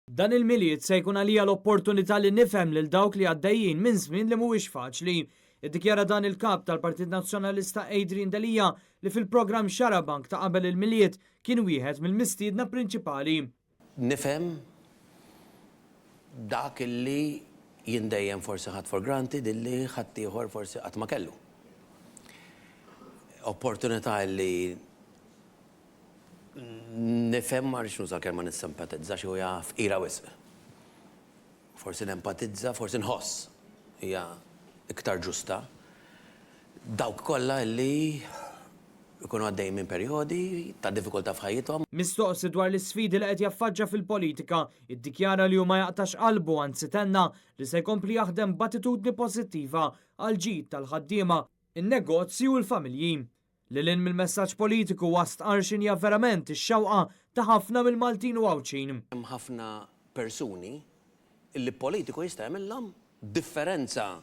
Dan il-Milied se jkun għalija l-opportunità li nifhem lil dawk li għaddejjin minn żmien li mhuwiex faċli. Iddikjara dan il-Kap tal-Partit Nazzjonalista Adrian Delia li fil-programm Xarabank ta' qabel il-Milied kien wieħed mill-mistiedna prinċipali. Nifhem dak illi jindejjem forsi ħadd for granted illi ħadd ieħor forsi qatt ma kellu. Opportunità li nifhem ma rridx nuża kelma nissempatizza xi huja fqira wisq. Forsi nempatizza, forsi nħoss hija iktar ġusta. Dawk kollha li jkunu għaddejjin minn perjodi ta' diffikultà f'ħajjithom. Mistoqsi dwar l-isfidi li qed jaffaġġa fil-politika, iddikjara li hu ma jaqtax qalbu anzi tenna li se jkompli jaħdem b'attitudni pożittiva għal ġid tal-ħaddiema, in-negozji u l-familji. Lilin mill-messaġġ politiku wast qarxin hija verament ix-xewqa ta' ħafna mill-Maltin u Għawċin. Hemm ħafna persuni illi politiku jista' jagħmilhom differenza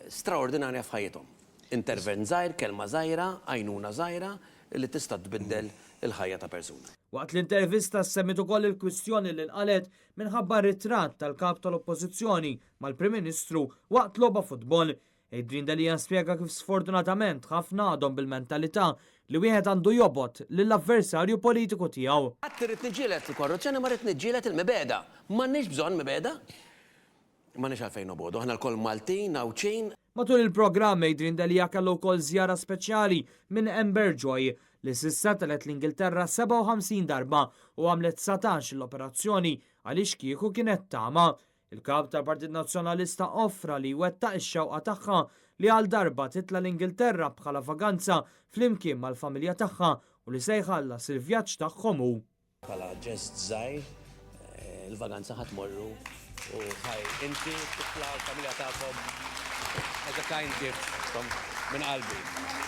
straordinarja f'ħajjithom. Intervent żgħir, kelma żgħira, għajnuna żgħira li tista' tbiddel il-ħajja ta' persuna. Waqt l-intervista semmit ukoll il-kwistjoni li nqalet minħabba ritratt tal-kap tal-Oppożizzjoni mal-Prim Ministru waqt logħba futbol. Adrian Delia spjega kif sfortunatament ħafna għadhom bil-mentalità li wieħed għandu jobot lill-avversarju politiku tiegħu. Qatt irid niġġieled il-korruzzjoni ma rrid niġġieled il-mibeda. M'għandniex bżonn mibeda. M'għandniex għalfejn nobodu, aħna lkoll Maltin, Għawċin. Matul il-programm Adrian Delia kellu wkoll żjara speċjali minn Joy li s'issa telet l-Ingilterra 57 darba u għamlet 19 l-operazzjoni għaliex kieku kienet tama. Il-Kap tal-Partit Nazzjonalista offra li wettaq ix-xewqa tagħha li għal darba titla l-Ingilterra bħala vaganza flimkien mal-familja tagħha u li se jħallas il-vjaġġ tagħhom hu. Bħala ġest żgħir, il-vaganza ħatmorru u ħaj inti titla l-familja tagħkom as a kind gift minn qalbi.